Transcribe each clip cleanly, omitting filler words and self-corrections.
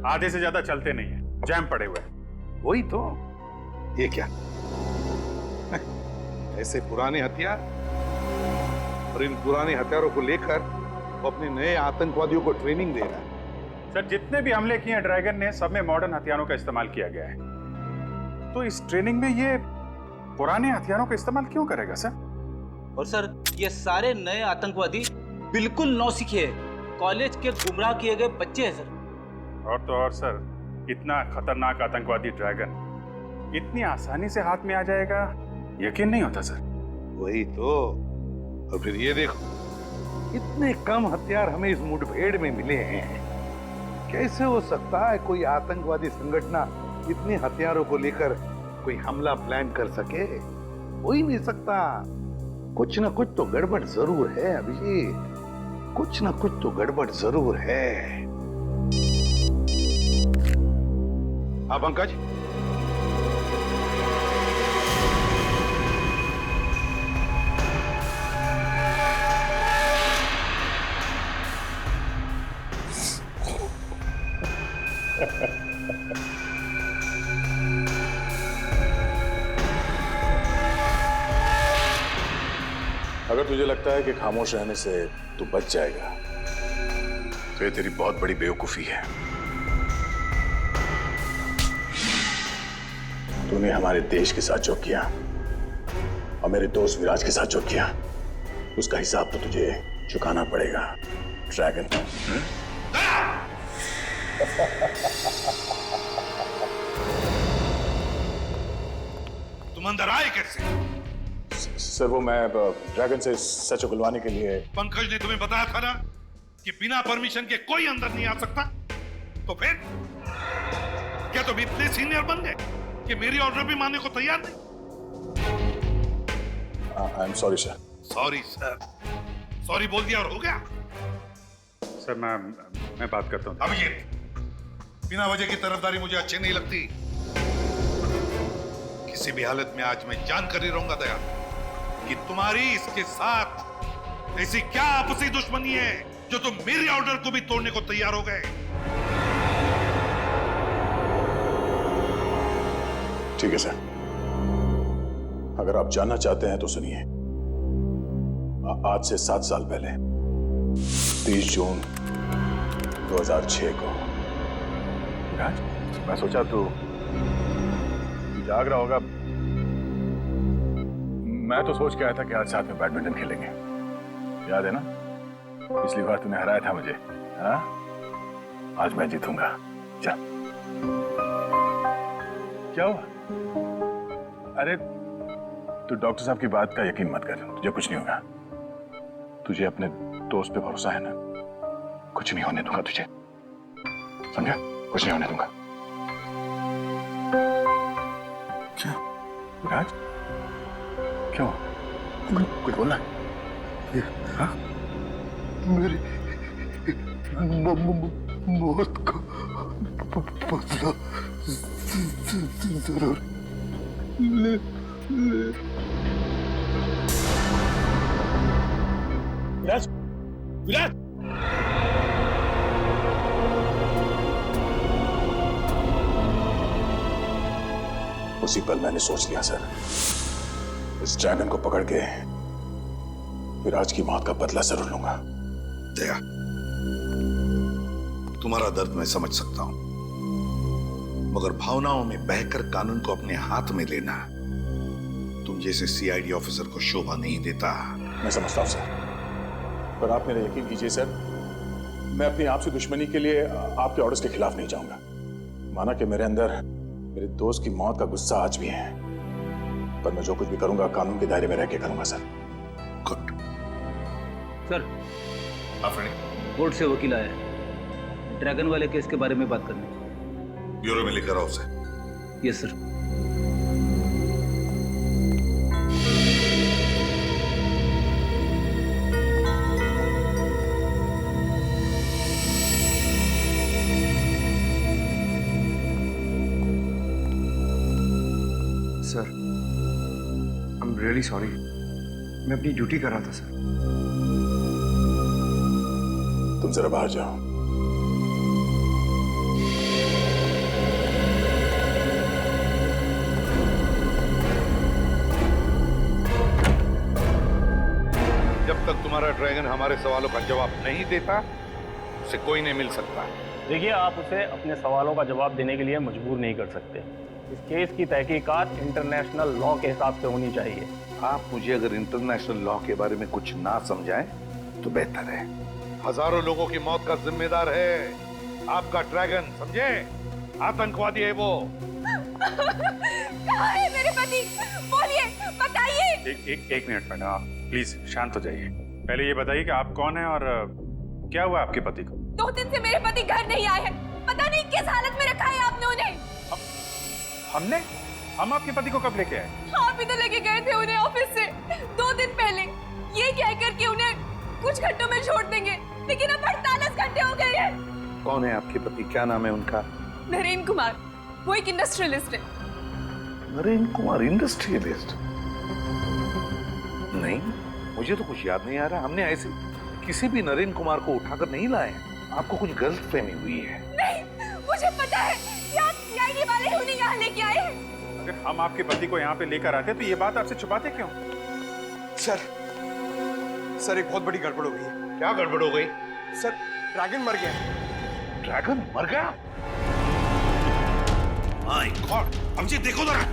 आधे से ज्यादा चलते नहीं है, जैम पड़े हुए हैं। वही तो। ये क्या ऐसे पुराने हथियार, और इन पुराने हथियारों को लेकर वो अपने नए आतंकवादियों को ट्रेनिंग दे रहा है। सर, जितने भी हमले किए हैं ड्रैगन ने, सब में मॉडर्न हथियारों का इस्तेमाल किया गया है। तो इस ट्रेनिंग में ये पुराने हथियारों का इस्तेमाल क्यों करेगा सर? और सर, ये सारे नए आतंकवादी बिल्कुल नौसिखे हैं, कॉलेज के गुमराह किए गए बच्चे हैं सर। और तो और सर, इतना खतरनाक आतंकवादी ड्रैगन इतनी आसानी से हाथ में आ जाएगा, यकीन नहीं होता सर। वही तो। और फिर ये देखो, इतने कम हथियार हमें इस मुठभेड़ में मिले हैं। कैसे हो सकता है कोई आतंकवादी संगठन इतने हथियारों को लेकर कोई हमला प्लान कर सके? हो ही नहीं सकता। कुछ ना कुछ तो गड़बड़ जरूर है अभिजीत, कुछ ना कुछ तो गड़बड़ जरूर है। हाँ पंकज, अगर तुझे लगता है कि खामोश रहने से तू बच जाएगा तो ये तेरी बहुत बड़ी बेवकूफी है। तूने हमारे देश के साथ जो किया और मेरे दोस्त विराज के साथ जो किया, उसका हिसाब तो तुझे चुकाना पड़ेगा ड्रैगन। तुम अंदर आए कैसे? सर, वो मैं ड्रैगन से सच उगलवाने के लिए। पंकज ने तुम्हें बताया था ना कि बिना परमिशन के कोई अंदर नहीं आ सकता। तो फिर क्या तुम इतने सीनियर बन गए कि मेरी ऑर्डर भी मानने को तैयार नहीं? I am sorry sir. Sorry sir? Sorry बोल दिया और हो गया? सर मैं बात करता हूँ। अब ये बिना वजह की तरफदारी मुझे अच्छी नहीं लगती। किसी भी हालत में आज मैं जान कर ही रहूंगा दया कि तुम्हारी इसके साथ ऐसी क्या आपसी दुश्मनी है जो तुम मेरी ऑर्डर को भी तोड़ने को तैयार हो गए। ठीक है सर, अगर आप जानना चाहते हैं तो सुनिए। आज से 7 साल पहले 30 जून 2006 को विराज, मैं सोचा तू जाग रहा होगा। मैं तो सोच के आया था कि आज साथ में बैडमिंटन खेलेंगे, याद है ना? पिछली बार तूने हराया था मुझे। हाँ, आज मैं जीतूंगा। चल। क्या हुआ? अरे तू डॉक्टर साहब की बात का यकीन मत कर, तुझे कुछ नहीं होगा। तुझे अपने दोस्त पे भरोसा है ना? कुछ नहीं होने दूंगा तुझे, समझा? कुछ नहीं होने दूंगा। क्या विराज, क्यों? कुछ बोलना? हाँ? मेरी मौत का बदला जरूर ले। विराज, विराज! उसी पल मैंने सोच लिया सर, इस ड्रैगन को पकड़ के विराज की मौत का बदला जरूर लूंगा। दया, तुम्हारा दर्द मैं समझ सकता हूं, मगर भावनाओं में बहकर कानून को अपने हाथ में लेना तुम जैसे सीआईडी ऑफिसर को शोभा नहीं देता। मैं समझता हूं सर, पर आप मेरा यकीन कीजिए सर, मैं अपनी आपसे दुश्मनी के लिए आपके ऑर्डर्स के खिलाफ नहीं जाऊंगा। माना कि मेरे अंदर मेरे दोस्त की मौत का गुस्सा आज भी है, पर मैं जो कुछ भी करूंगा कानून के दायरे में रह के करूंगा सर। गुड सर, कोर्ट से वकील आया है, ड्रैगन वाले केस के बारे में बात करनी। ब्यूरो में लेकर आओ उसे। Yes sir. Sir, I am really sorry, मैं अपनी ड्यूटी कर रहा था सर। तुम जरा बाहर जाओ। ड्रैगन हमारे सवालों का जवाब नहीं देता, उसे कोई नहीं मिल सकता। देखिए, आप उसे अपने सवालों का जवाब देने के लिए मजबूर नहीं कर सकते। इस केस की तहकीकात इंटरनेशनल लॉ के हिसाब से होनी चाहिए। आप मुझे अगर इंटरनेशनल लॉ के बारे में कुछ ना समझाएं तो बेहतर है। हजारों लोगों की मौत का जिम्मेदार है आपका ड्रैगन, समझे? आतंकवादी है वो। कहाँ है मेरे पति? बोलिए, बताइए। एक मिनट मैडम, आप प्लीज शांत हो जाइए। पहले ये बताइए कि आप कौन हैं और क्या हुआ आपके पति को? 2 दिन से मेरे पति घर नहीं आए हैं। पता नहीं किस हालत में रखा है आपने उन्हें। हम आपके पति को कब लेके आए? आप ही तो लेके गए थे उन्हें ऑफिस से 2 दिन पहले, ये कहकर कि उन्हें कुछ घंटों में छोड़ देंगे, लेकिन अब 48 घंटे हो गए हैं। कौन है आपके पति? क्या नाम है उनका? नरेन कुमार, वो एक इंडस्ट्रियलिस्ट है। नरेन कुमार इंडस्ट्रियलिस्ट? नहीं, मुझे तो कुछ याद नहीं आ रहा। हमने ऐसे किसी भी नरेन कुमार को उठाकर नहीं लाए। आपको कुछ गलतफहमी हुई है। नहीं, मुझे पता है कि आप सीआईडी वाले ही उन्हें यहाँ लेके आए हैं। अगर हम आपके पति को यहाँ पे लेकर आते तो ये बात आपसे छुपाते क्यों? सर एक बहुत बड़ी गड़बड़ हो गई है। क्या गड़बड़ हो गई? सर, ड्रैगन मर गया। ड्रैगन मर गया? माय गॉड, अभिजीत देखो जरा।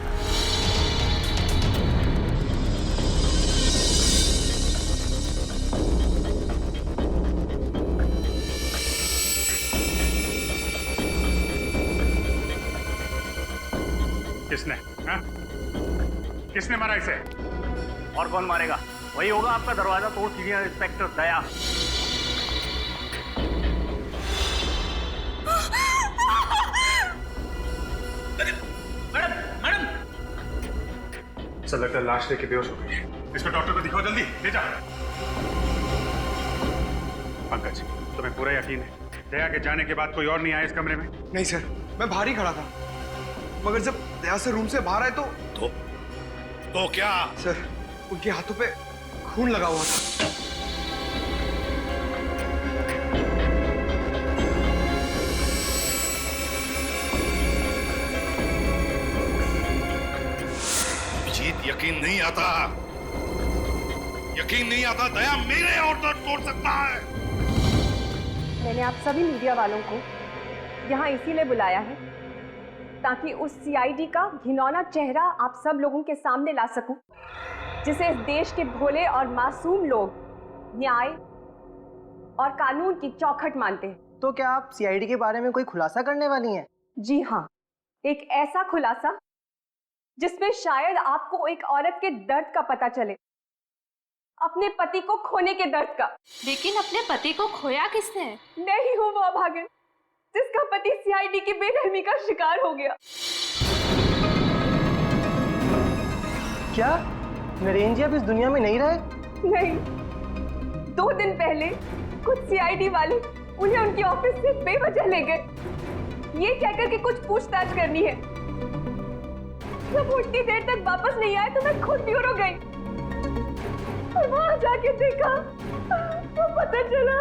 किसने? हाँ? किसने मारा इसे? और कौन मारेगा? वही होगा आपका दरवाजा तोड़ सीनियर इंस्पेक्टर दया। मैडम सर लगता है लाश लेके बेहोश हो गई है। इसको डॉक्टर को दिखाओ, जल्दी ले जाओ। पंकज, तुम्हें पूरा यकीन है दया के जाने के बाद कोई और नहीं आया इस कमरे में? नहीं सर, मैं बाहर ही खड़ा था, मगर जब दया से रूम से बाहर आए तो क्या? सर, उनके हाथों पे खून लगा हुआ था। यकीन नहीं आता, यकीन नहीं आता दया मेरे ऑर्डर तोड़ सकता है। मैंने आप सभी मीडिया वालों को यहाँ इसीलिए बुलाया है ताकि उस सीआईडी का घिनौना चेहरा आप सब लोगों के सामने ला सकूं, जिसे इस देश के भोले और मासूम लोग न्याय और कानून की चौखट मानते हैं। तो क्या आप सीआईडी के बारे में कोई खुलासा करने वाली हैं? जी हाँ, एक ऐसा खुलासा जिसमें शायद आपको एक औरत के दर्द का पता चले, अपने पति को खोने के दर्द का। लेकिन अपने पति को खोया किसने? मैं ही हूँ वो अभागन जिसका पति सीआईडी की बेरहमी का शिकार हो गया। क्या नरेन जी अब इस दुनिया में नहीं रहे? नहीं, 2 दिन पहले कुछ सीआईडी वाले उन्हें उनके ऑफिस से बेवजह ले गए, ये कहकर कि कुछ पूछताछ करनी है। जब वो इतनी देर तक वापस नहीं आए तो मैं खुद ब्यूरो गई और वहां जाके देखा तो पता चला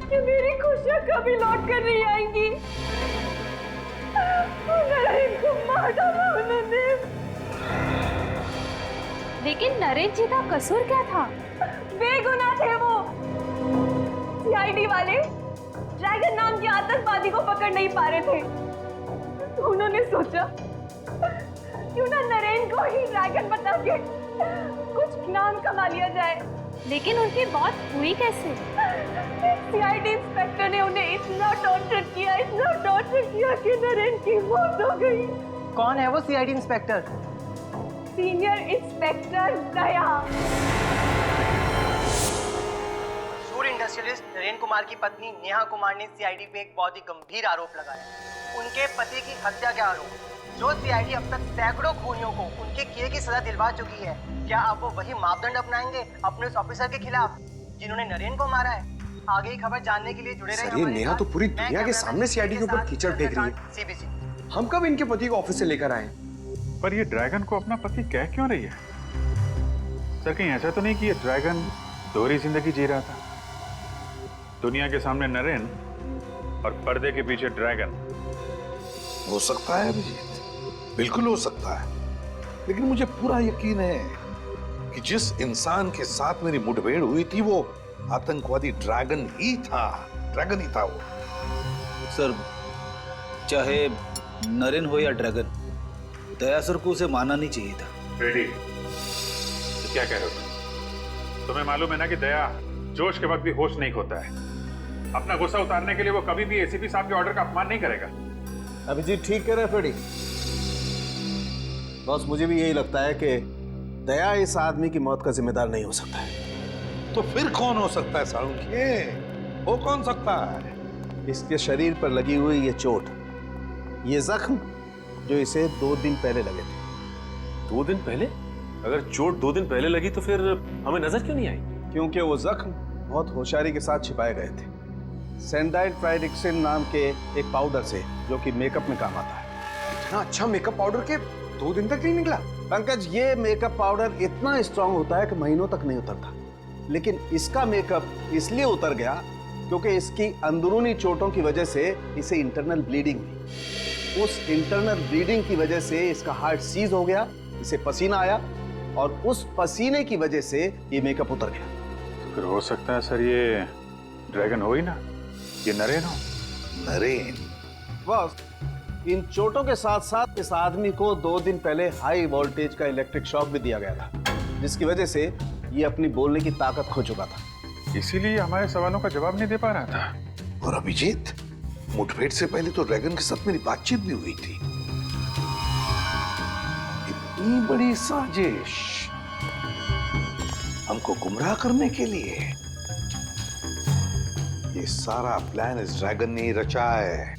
कि मेरी खुशियां कभी लौट कर नहीं आएंगी। नरेन को मार डाला उन्होंने। लेकिन नरेन जी का कसूर क्या था? बेगुनाह थे वो। सीआईडी वाले ड्रैगन नाम के आतंकवादी को पकड़ नहीं पा रहे थे, तो उन्होंने सोचा क्यों ना नरेन को ही ड्रैगन बता के कुछ नाम कमा लिया जाए। लेकिन उनकी मौत हुई कैसे? सीआईडी इंस्पेक्टर ने उन्हें इतना टॉर्चर किया कि नरेन की मौत हो गई। कौन है वो सीआईडी इंस्पेक्टर? सीनियर इंस्पेक्टर दया। सूर्य इंडस्ट्रियलिस्ट नरेन कुमार की पत्नी नेहा कुमार ने सीआईडी पे एक बहुत ही गंभीर आरोप लगाया, उनके पति की हत्या का आरोप। जो सीआईडी अब तक सैकड़ों खूनियों को उनके किए की सजा दिलवा चुकी है, क्या आप वो वही मापदंड अपनाएंगे अपने उस ऑफिसर के खिलाफ जिन्होंने नरेन को मारा है? आगे की खबर जानने के लिए जुड़े रहिए। सर, ये नेहा तो पूरी दुनिया के सामने सीआईडी के ऊपर कीचड़ फेंक रही है। सीबीसी। हम कब इनके पति को ऑफिस से लेकर आए? पर ये ड्रैगन को अपना पति कह क्यों रही है? सर कहीं ऐसा तो नहीं कि ये ड्रैगन दोहरी जिंदगी जी रहा था? दुनिया के सामने नरेन और पर्दे के पीछे ड्रैगन। हो सकता है अभिजीत, बिल्कुल हो सकता है, लेकिन मुझे पूरा यकीन है कि जिस इंसान के साथ मेरी मुठभेड़ हुई थी वो आतंकवादी ड्रैगन ही था, ड्रैगन ही था वो। सर, चाहे नरेन हो या ड्रैगन, दया सर को उसे मानना नहीं चाहिए था। रेडी, तो क्या कह रहे हो तुम? तुम्हें मालूम है ना कि दया जोश के वक्त भी होश नहीं खोता है। अपना गुस्सा उतारने के लिए वो कभी भी एसीपी साहब के ऑर्डर का अपमान नहीं करेगा। अभिजीत ठीक कह रहे हैं फ्रेडी। बॉस, मुझे भी यही लगता है कि दया इस आदमी की मौत का जिम्मेदार नहीं हो सकता है। तो फिर कौन हो सकता है सालुंखे? वो कौन सकता है? इसके शरीर पर लगी हुई ये चोट, ये जख्म जो इसे 2 दिन पहले लगे थे। 2 दिन पहले? अगर चोट 2 दिन पहले लगी तो फिर हमें नजर क्यों नहीं आई? क्योंकि वो जख्म बहुत होशियारी के साथ छिपाए गए थे सैंडाइड ट्राइडिक्सिन नाम के एक पाउडर से, जो कि मेकअप में काम आता है। इतना अच्छा मेकअप पाउडर के 2 दिन तक नहीं निकला? पंकज, ये मेकअप पाउडर इतना स्ट्रांग होता है कि महीनों तक नहीं उतरता, लेकिन इसका मेकअप इसलिए उतर गया क्योंकि इसकी अंदरूनी चोटों की वजह से इसे इंटरनल ब्लीडिंग हुई। उस इंटरनल ब्लीडिंग की वजह से इसका हार्ट सीज हो गया, इसे पसीना आया, और उस पसीने की वजह से ये मेकअप उतर गया। तो फिर हो सकता है सर ये ड्रैगन हो ही ना, ये नरेन हो। नरेन? बस, इन चोटों के साथ साथ इस आदमी को 2 दिन पहले हाई वोल्टेज का इलेक्ट्रिक शॉक भी दिया गया था, जिसकी वजह से ये अपनी बोलने की ताकत खो चुका था। इसीलिए हमारे सवालों का जवाब नहीं दे पा रहा था। और अभिजीत, मुठभेड़ से पहले तो ड्रैगन के साथ मेरी बातचीत भी हुई थी। इतनी बड़ी साजिश हमको गुमराह करने के लिए, ये सारा प्लान इस ड्रैगन ने ही रचा है।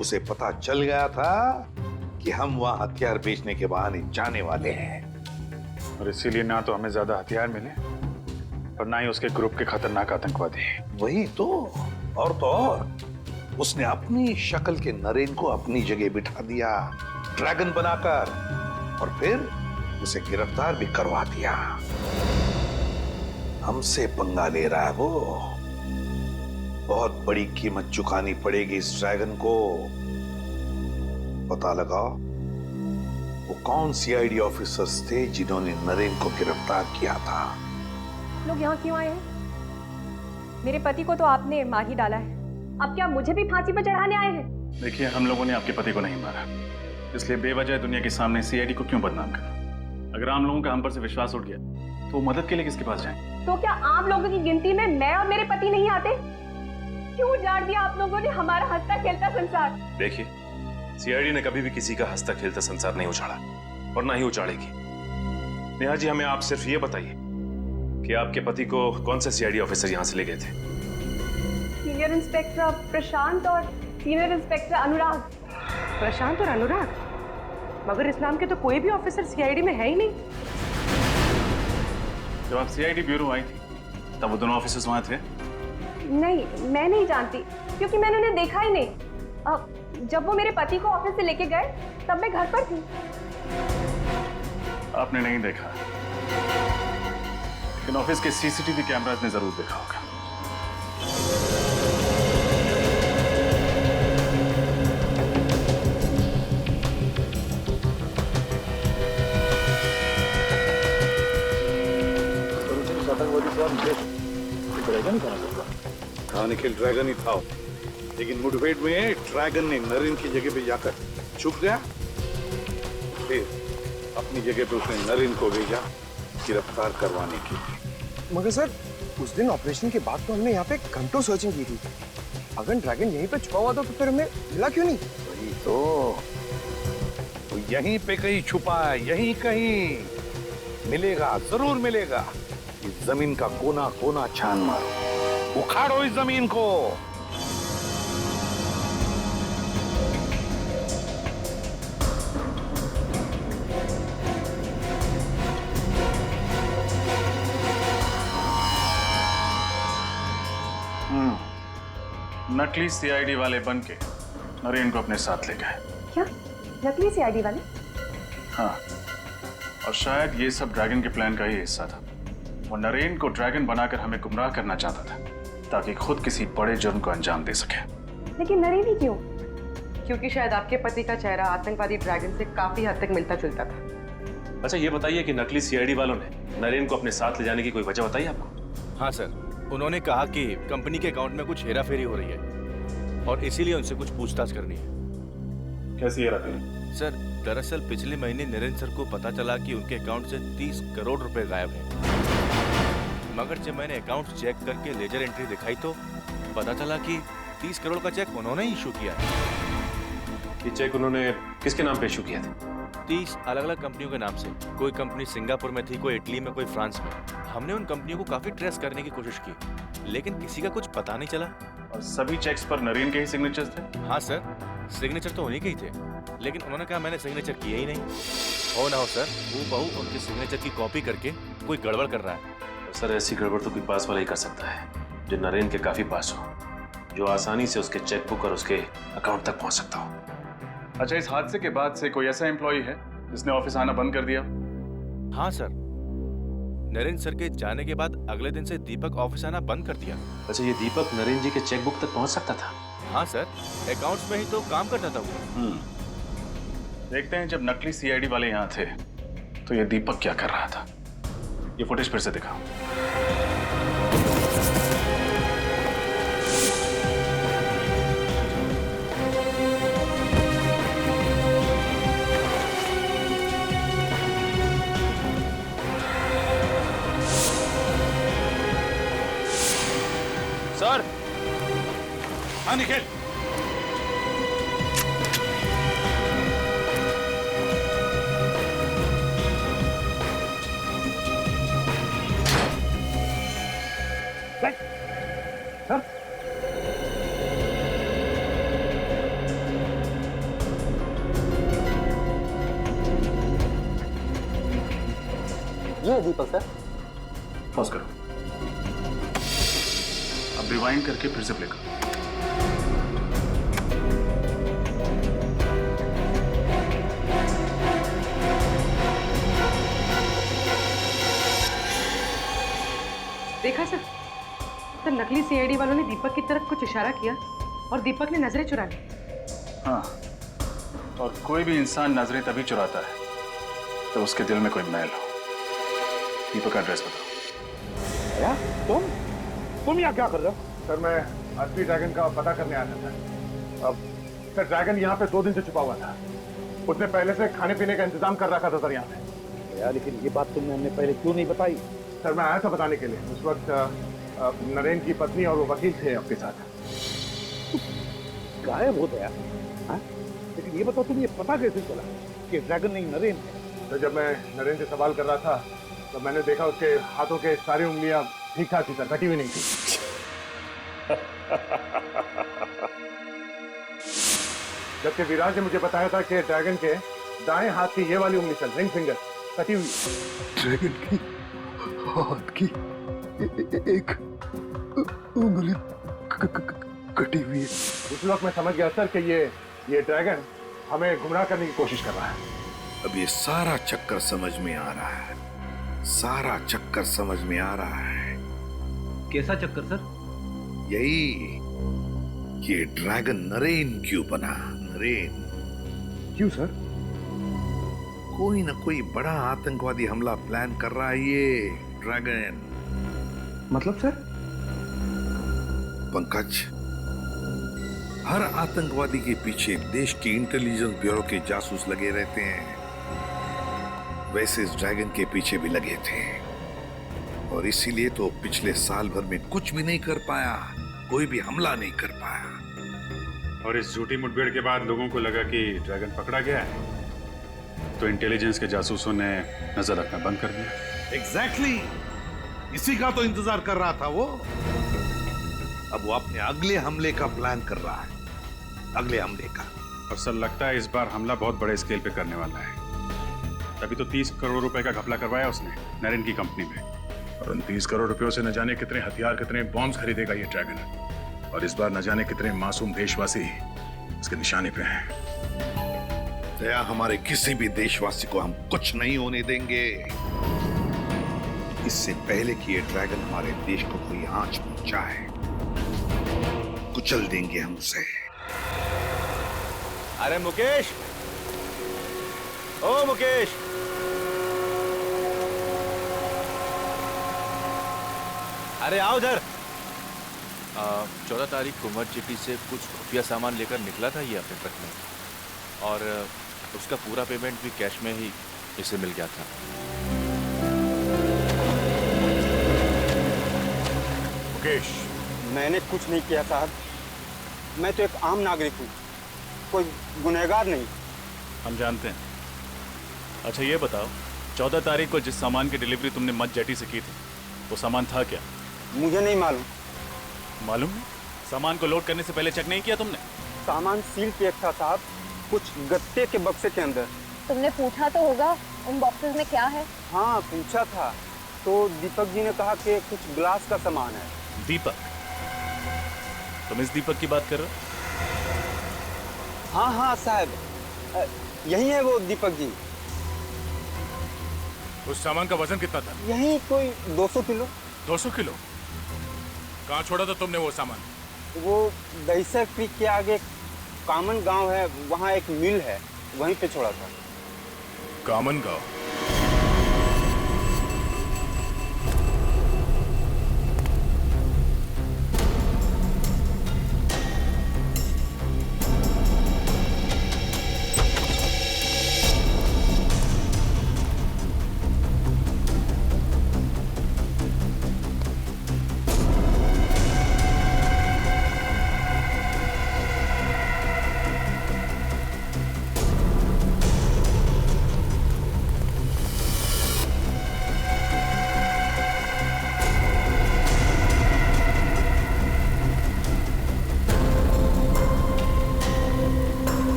उसे पता चल गया था कि हम वहां हथियार बेचने के बहाने जाने वाले हैं, और इसीलिए ना तो हमें ज्यादा हथियार मिले और ना ही उसके ग्रुप के खतरनाक आतंकवादी। वही तो, और तो और उसने अपनी शक्ल के नरेन को अपनी जगह बिठा दिया ड्रैगन बनाकर, और फिर उसे गिरफ्तार भी करवा दिया। हमसे पंगा ले रहा है वो। बहुत बड़ी कीमत चुकानी पड़ेगी इस ड्रैगन को। पता लगाओ वो कौन सीआईडी ऑफिसर्स थे जिन्होंने नरेन को गिरफ्तार किया था। लोग यहाँ क्यों आए हैं? मेरे पति को तो आपने मार ही डाला है, अब क्या मुझे भी फांसी पर चढ़ाने आए हैं? देखिए, हम लोगों ने आपके पति को नहीं मारा, इसलिए बेवजह दुनिया के सामने सीआईडी को क्यों बदनाम करना? अगर आम लोगों का हम पर से विश्वास उठ गया तो मदद के लिए किसके पास जाएं? तो क्या आम लोगों की गिनती में मैं और मेरे पति नहीं आते? क्यों उजाड़ दिया आप लोगों ने हमारा हंसता खेलता संसार? देखिए, सीआईडी ने कभी भी किसी का हंसता खेलता संसार नहीं उछाड़ा और ना ही उछाड़ेगी। नेहा जी, हमें आप सिर्फ ये बताइए कि आपके पति को कौन से सीआईडी ऑफिसर यहाँ से ले गए थे? सीनियर इंस्पेक्टर प्रशांत और सीनियर इंस्पेक्टर अनुराग। प्रशांत और अनुराग? मगर इस नाम के तो कोई भी ऑफिसर सीआईडी में है ही नहीं। जब आप सीआईडी ब्यूरो आई थी तब वो दोनों ऑफिसर्स वहां थे? नहीं, मैं नहीं जानती, क्योंकि मैंने उन्हें देखा ही नहीं। जब वो मेरे पति को ऑफिस से लेके गए तब मैं घर पर थी। आपने नहीं देखा, लेकिन ऑफिस के सीसीटीवी कैमरास ने जरूर देखा होगा। ड्रैगन हाँ निखिल, ड्रैगन ही था, लेकिन मुठभेड़ में ड्रैगन ने नरेन की जगह पे जाकर छुप गया। फिर अपनी जगह पे उसने नरेन को भेजा गिरफ्तार करवाने के लिए। मगर सर, उस दिन ऑपरेशन के बाद तो हमने यहाँ पे घंटों सर्चिंग की थी। अगर ड्रैगन यहीं पे छुपा हुआ था तो फिर हमें मिला क्यों नहीं? वही तो यहीं पे कहीं छुपा है, यहीं कहीं मिलेगा, जरूर मिलेगा। इस जमीन का कोना कोना छान मारो, उखाड़ो इस जमीन को। नकली सीआईडी वाले बन के नरेन को अपने साथ ले गए। क्या? नकली सीआईडी वाले? हाँ, और शायद ये सब ड्रैगन के प्लान का ही हिस्सा था। वो नरेन को ड्रैगन बनाकर हमें गुमराह करना चाहता था ताकि खुद किसी बड़े जुर्म को अंजाम दे सके। लेकिन नरेन ही क्यों? क्योंकि शायद आपके पति का चेहरा आतंकवादी ड्रैगन से काफी हद तक मिलता जुलता था। अच्छा, ये बताइए कि नकली सीआईडी वालों ने नरेन को अपने साथ ले जाने की कोई वजह बताई आपको? हाँ सर, उन्होंने कहा कि कंपनी के अकाउंट में कुछ हेराफेरी हो रही है और इसीलिए उनसे कुछ पूछताछ करनी है। कैसी हेराफेरी? सर, दरअसल पिछले महीने नरेंद्र सर को पता चला कि उनके अकाउंट से 30 करोड़ रुपए गायब हैं। मगर जब मैंने अकाउंट चेक करके लेजर एंट्री दिखाई तो पता चला कि 30 करोड़ का चेक उन्होंने ही इशू किया है। ये चेक उन्होंने किसके नाम पे इशू किया था? 30 अलग अलग कंपनियों के नाम से। कोई कंपनी सिंगापुर में थी, कोई इटली में, कोई फ्रांस में। हमने उन कंपनियों को काफी ट्रेस करने की कोशिश की, लेकिन किसी का कुछ पता नहीं चला। और सभी चेक्स पर नरेन के ही सिग्नेचर्स थे? हाँ सर, सिग्नेचर तो उन्हीं के ही थे, लेकिन उन्होंने कहा मैंने सिग्नेचर किया ही नहीं। हो ना हो सर, वो बहू उनके सिग्नेचर की कॉपी करके कोई गड़बड़ कर रहा है। सर, ऐसी गड़बड़ तो कोई पास वाला ही कर सकता है, जो नरेन के काफी पास हो, जो आसानी से उसके चेकबुक और उसके अकाउंट तक पहुंच सकता हो। अच्छा, इस हादसे के बाद से कोई ऐसा एम्प्लॉय है जिसने ऑफिस आना बंद कर दिया? हाँ सर, नरेंद्र सर के जाने के बाद अगले दिन से दीपक ऑफिस आना बंद कर दिया। अच्छा, ये दीपक नरेन जी के चेकबुक तक पहुंच सकता था? हाँ सर, अकाउंट्स में ही तो काम करता था वो। देखते हैं, जब नकली सीआईडी वाले यहाँ थे तो ये दीपक क्या कर रहा था। ये फुटेज फिर से दिखाओ। सर। हाँ निखिल। सर, ये दीपक सर। पॉज करो, अब रिवाइंड करके फिर से प्ले करो। देखा सर, तो नकली सीआईडी वालों ने दीपक की तरफ कुछ इशारा किया और दीपक ने नजरें चुरा ली। हाँ, और कोई भी इंसान नजरें तभी चुराता है तो उसके दिल में कोई मैल हो। दीपक का एड्रेस बताओ। क्या? तुम यहाँ क्या कर रहे हो? सर, मैं असली ड्रैगन का पता करने आया था। अब सर, ड्रैगन यहाँ पे 2 दिन से छुपा हुआ था। उसने पहले से खाने पीने का इंतजाम कर रखा था सर यहाँ पे। यार, लेकिन ये बात तुमने हमने पहले क्यों नहीं बताई? सर, मैं आया था बताने के लिए। उस वक्त नरेन की पत्नी और वो वकील थे आपके साथ। गायब हो गया? लेकिन ये बताओ, तुम्हें ये पता कैसे चला कि ड्रैगन नहीं नरेन है? तो जब मैं नरेन से सवाल कर रहा था तो मैंने देखा उसके हाथों के सारी उंगलियां ठीक ठाक थी सर, कटी हुई नहीं थी। जबकि विराज ने मुझे बताया था कि ड्रैगन के दाएं हाथ की ये वाली उंगली सर, रिंग फिंगर, कटी हुई। ड्रैगन की हाथ की एक उंगली कटी हुई है। उस वक्त मैं समझ गया सर कि ये ड्रैगन हमें गुमराह करने की कोशिश कर रहा है। अब ये सारा चक्कर समझ में आ रहा है, सारा चक्कर समझ में आ रहा है। कैसा चक्कर सर? यही कि ड्रैगन नरेन क्यों बना? नरेन क्यों सर? कोई ना कोई बड़ा आतंकवादी हमला प्लान कर रहा है ये ड्रैगन। मतलब सर? पंकज, हर आतंकवादी के पीछे देश के इंटेलिजेंस ब्यूरो के जासूस लगे रहते हैं। वैसे इस ड्रैगन के पीछे भी लगे थे और इसीलिए तो पिछले साल भर में कुछ भी नहीं कर पाया, कोई भी हमला नहीं कर पाया। और इस झूठी मुठभेड़ के बाद लोगों को लगा कि ड्रैगन पकड़ा गया है, तो इंटेलिजेंस के जासूसों ने नजर रखना बंद कर दिया। एग्जैक्टली, इसी का तो इंतजार कर रहा था वो। अब वो अपने अगले हमले का प्लान कर रहा है, अगले हमले का। और सर, लगता है इस बार हमला बहुत बड़े स्केल पे करने वाला है। तभी तो 30 करोड़ रुपए का घपला करवाया उसने नरेन की कंपनी में। और उन 30 करोड़ रुपयों से न जाने कितने हथियार, कितने बॉम्ब्स खरीदेगा ये ड्रैगन। और इस बार न जाने कितने मासूम देशवासी इसके निशाने पे हैं। दया, हमारे किसी भी देशवासी को हम कुछ नहीं होने देंगे। इससे पहले कि ये ड्रैगन हमारे देश को कोई आंच पहुंचाए, कुचल देंगे हम उसे। अरे मुकेश, ओ मुकेश, अरे आओ इधर। 14 तारीख को मर्ज सिटी से कुछ खुफिया सामान लेकर निकला था ये अपने ट्रक में, और उसका पूरा पेमेंट भी कैश में ही इसे मिल गया था। मुकेश, मैंने कुछ नहीं किया साहब। मैं तो एक आम नागरिक हूँ, कोई गुनहगार नहीं। हम जानते हैं। अच्छा ये बताओ, 14 तारीख को जिस सामान की डिलीवरी तुमने मध्य जेटी से की थी, वो सामान था क्या? मुझे नहीं मालूम। मालूम नहीं? सामान को लोड करने से पहले चेक नहीं किया तुमने? सामान सील पैक था साहब, कुछ गत्ते के बक्से के अंदर। तुमने पूछा तो होगा उन बॉक्सेस में क्या है? हाँ पूछा था, तो दीपक जी ने कहा कि कुछ ग्लास का सामान है। दीपक? तुम इस दीपक की बात कर रहे हो? हाँ हाँ साहब, यही है वो दीपक जी। उस सामान का वजन कितना था? यही कोई 200 किलो। 200 किलो? कहाँ छोड़ा था तुमने वो सामान? वो दहीसर क्रीक के आगे कामन गांव है, वहाँ एक मिल है, वहीं पे छोड़ा था। कामन गांव?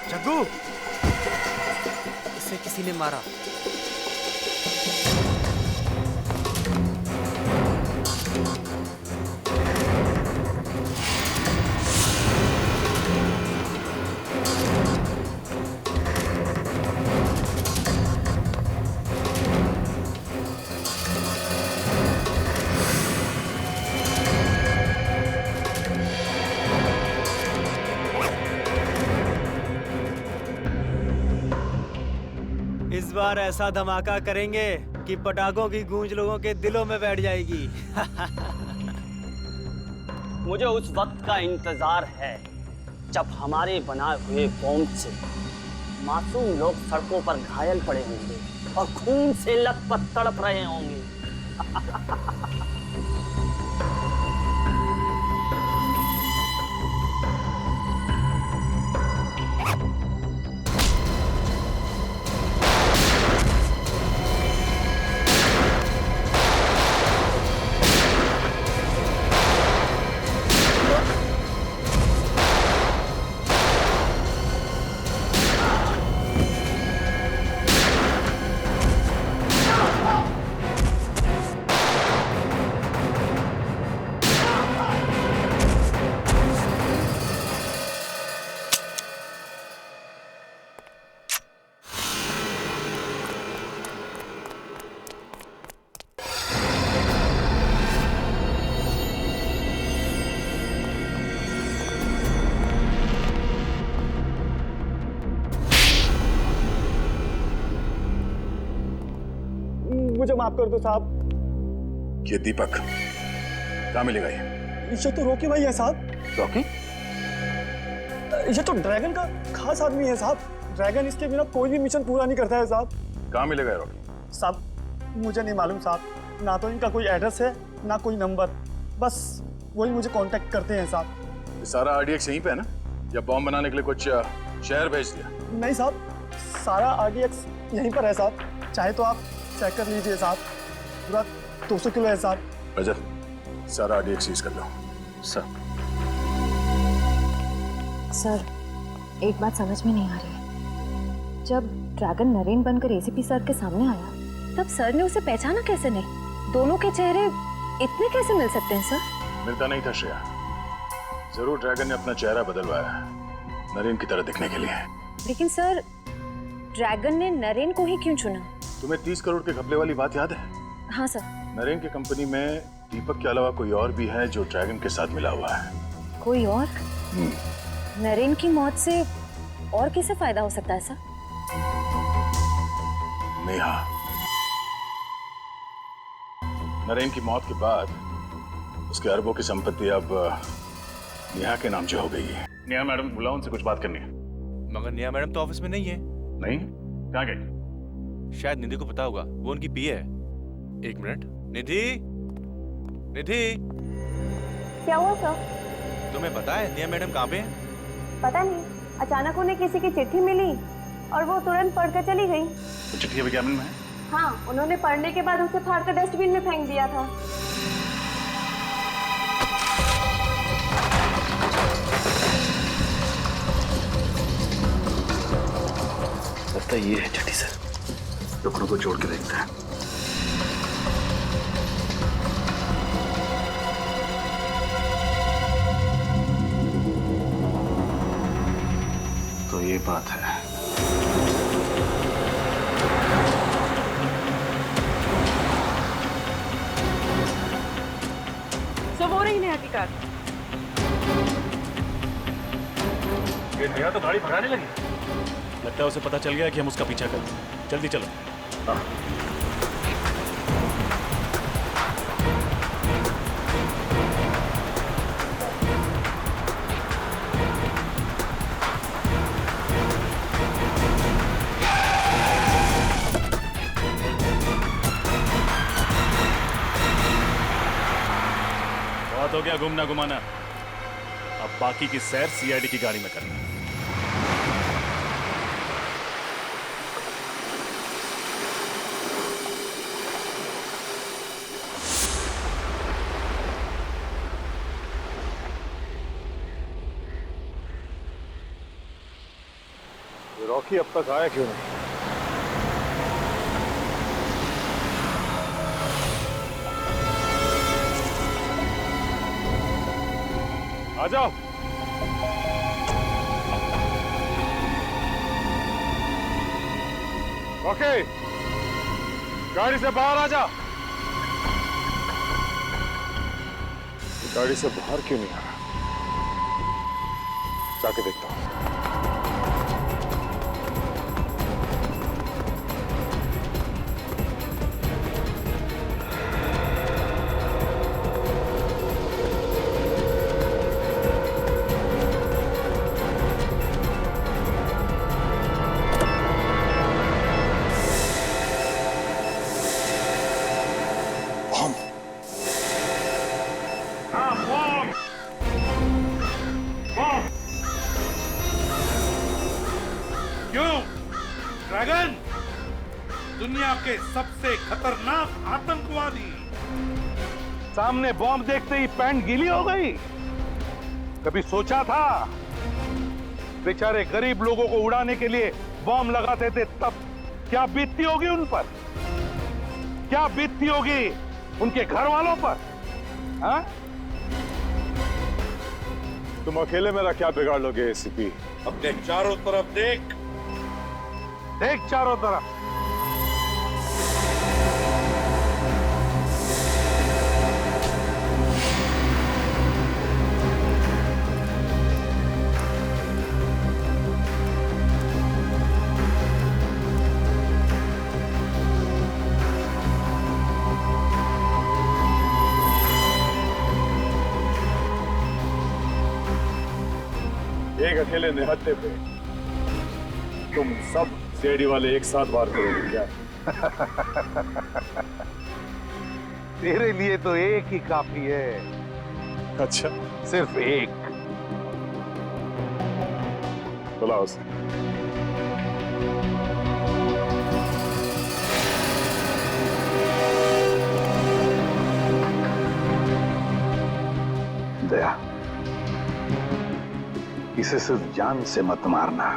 जग्गू, इसे किसी ने मारा। इस बार ऐसा धमाका करेंगे कि पटाखों की गूंज लोगों के दिलों में बैठ जाएगी। मुझे उस वक्त का इंतजार है जब हमारे बनाए हुए बॉम्ब से मासूम लोग सड़कों पर घायल पड़े होंगे और खून से लथपथ तड़प रहे होंगे। मुझे माफ कर दो साहब। ये दीपक कहाँ मिलेगा ये तो रॉकी भाई है साहब। रॉकी? ये तो ड्रैगन का खास आदमी है साहब। ड्रैगन इसके बिना कोई भी मिशन पूरा नहीं करता है साहब। कहाँ मिलेगा रॉकी? साहब मुझे नहीं मालूम साहब, ना तो इनका कोई एड्रेस है ना कोई नंबर, बस वही मुझे कांटेक्ट करते हैं साहब। ये सारा RDX यहीं पे है ना, या बॉम्ब बनाने के लिए कुछ शहर भेज दिया? नहीं साहब, सारा RDX यहीं पर है साहब, चाहे तो आप चेक कर लीजिए साहब। पूरा 200 किलो है साहब। रजत, सारा RDX सीज कर लो। सर। सर, एक बात समझ में नहीं आ रही है। जब ड्रैगन नरेन बनकर ACP सर के सामने आया, तब सर ने उसे पहचाना कैसे नहीं? दोनों के चेहरे इतने कैसे मिल सकते हैं सर? मिलता नहीं था श्रेया, जरूर ड्रैगन ने अपना चेहरा बदलवाया नरेन की तरह दिखने के लिए। लेकिन सर, ड्रैगन ने नरेन को ही क्यों चुना? तुम्हें 30 करोड़ के घपले वाली बात याद है? हाँ सर। नरेन की कंपनी में दीपक के अलावा कोई और भी है जो ड्रैगन के साथ मिला हुआ है। कोई और? नरेन की मौत से और किसे फायदा हो सकता है सर? नेहा। नरेन की मौत के बाद उसके अरबों की संपत्ति अब नेहा के नाम से हो गई है। नेहा मैडम बुलाओ, उनसे कुछ बात करनी है। मगर नेहा मैडम तो ऑफिस में नहीं है। नहीं? कहाँ गई? शायद निधि को पता होगा, वो उनकी पीए है। एक मिनट। निधि, निधि, क्या हुआ सर? तुम्हें पता है नेहा मैडम कहाँ पे है? पता नहीं, अचानक उन्हें किसी की चिट्ठी मिली और वो तुरंत पढ़कर चली गई। तो चिट्ठी अभी कैबिन में है? हाँ, उन्होंने पढ़ने के बाद उसे फाड़कर डस्टबिन में फेंक दिया था। लगता है ये है चिट्ठी सर। टुकड़ों को जोड़ के देखते हैं। तो ये बात है। सब हो रही नेहा की कार। ये नेहा तो गाड़ी भगाने लगी। लगता है उसे पता चल गया कि हम उसका पीछा कर रहे हैं। जल्दी चलो। हाँ। बहुत हो गया घूमना घुमाना, अब बाकी की सैर CID की गाड़ी में करना। रॉकी अब तक आया क्यों नहीं? आ जाओ। ओके, गाड़ी से बाहर आ जा। गाड़ी से बाहर क्यों नहीं आ रहा? जाके देखता हूं। ड्रैगन, दुनिया के सबसे खतरनाक आतंकवादी। सामने बॉम्ब देखते ही पैंट गीली हो गई। कभी सोचा था बेचारे गरीब लोगों को उड़ाने के लिए बॉम्ब लगाते थे, तब क्या बीतती होगी उन पर? क्या बीतती होगी उनके घर वालों पर? हाँ? तुम अकेले मेरा क्या बिगाड़ लोगे ACP? अपने चारों तरफ देख, देख चारों तरफ। एक अकेले निहत्थे पे तुम सब सीआईडी वाले एक साथ वार करोगे क्या? तेरे लिए तो एक ही काफी है। अच्छा, सिर्फ एक। बुलाओ उसे। दया, इसे सिर्फ जान से मत मारना।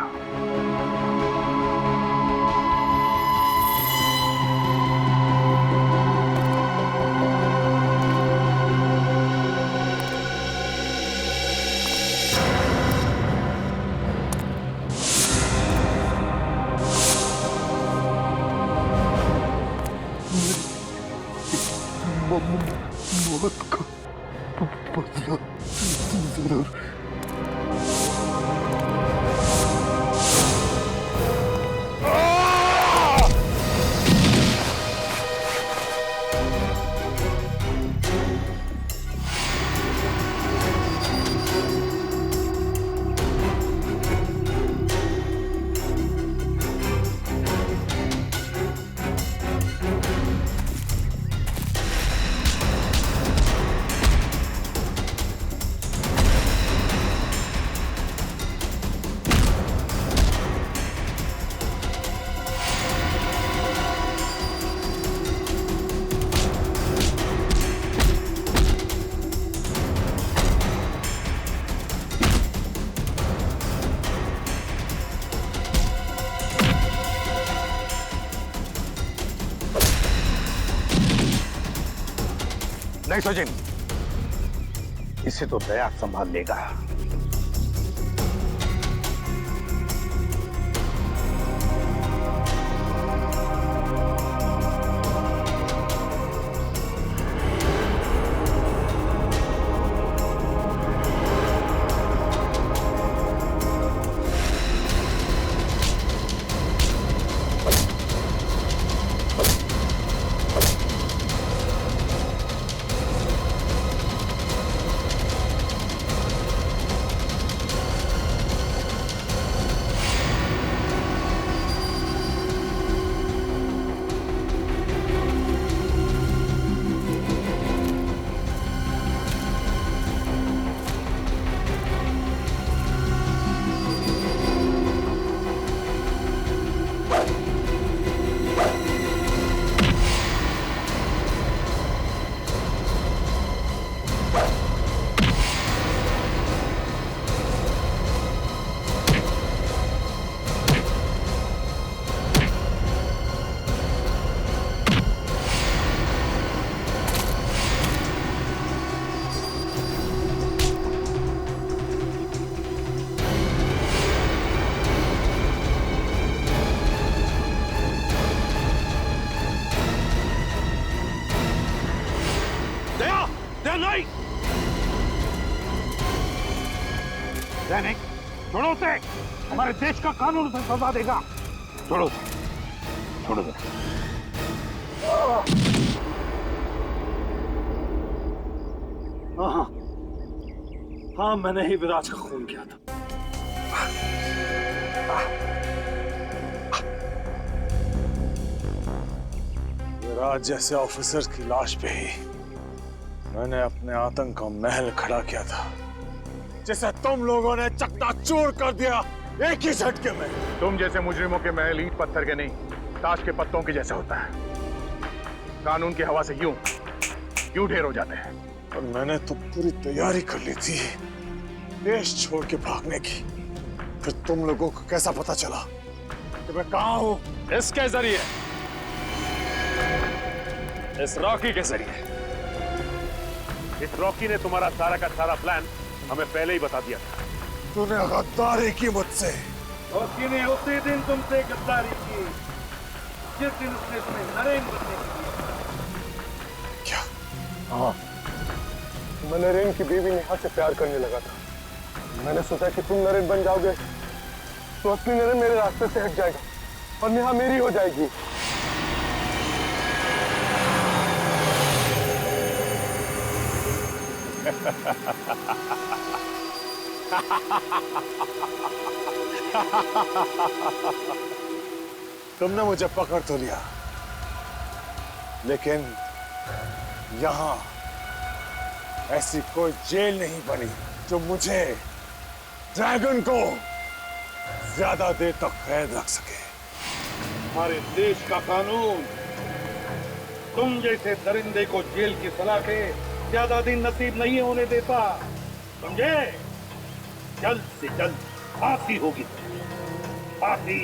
मौत का बदला जरूर। नहीं सचिन, इसे तो दया संभाल लेगा। नहीं, सैनिक छोड़ो उसे। हमारे देश का कानून उसे सजा देगा। छोड़ो उसे, छोड़ो उसे। हाँ, हाँ, मैंने ही विराज का खून किया था। विराज जैसे ऑफिसर की लाश पे ही मैंने अपने आतंक का महल खड़ा किया था, जिसे तुम लोगों ने चकनाचूर कर दिया एक ही झटके में। तुम जैसे मुजरिमों के महल ईंट पत्थर के नहीं, ताश के पत्तों के जैसे होता है। कानून की हवा से यूं ढेर हो जाते हैं। और मैंने तो पूरी तैयारी कर ली थी देश छोड़ के भागने की। फिर तुम लोगों को कैसा पता चला कि मैं कहां हूं? इसके जरिए, इस रॉकी के जरिए। इस रॉकी ने तुम्हारा सारा का सारा प्लान हमें पहले ही बता दिया था। तूने गद्दारी की मुझसे। रॉकी ने उसी दिन तुमसे गद्दारी की जिस दिन उसने तुम्हें नरेन बनने की। क्या? हाँ, मैं नरेन की बीवी नेहा से प्यार करने लगा था। मैंने सोचा कि तुम नरेन बन जाओगे तो असली नरेन मेरे रास्ते से हट जाएगा और नेहा मेरी हो जाएगी। तुमने मुझे पकड़ तो लिया, लेकिन यहां ऐसी कोई जेल नहीं बनी जो मुझे, ड्रैगन को, ज्यादा देर तक कैद रख सके। हमारे देश का कानून तुम जैसे दरिंदे को जेल की सलाखें ज्यादा दिन नसीब नहीं होने देता, समझे? जल्द से जल्द फांसी होगी, फांसी।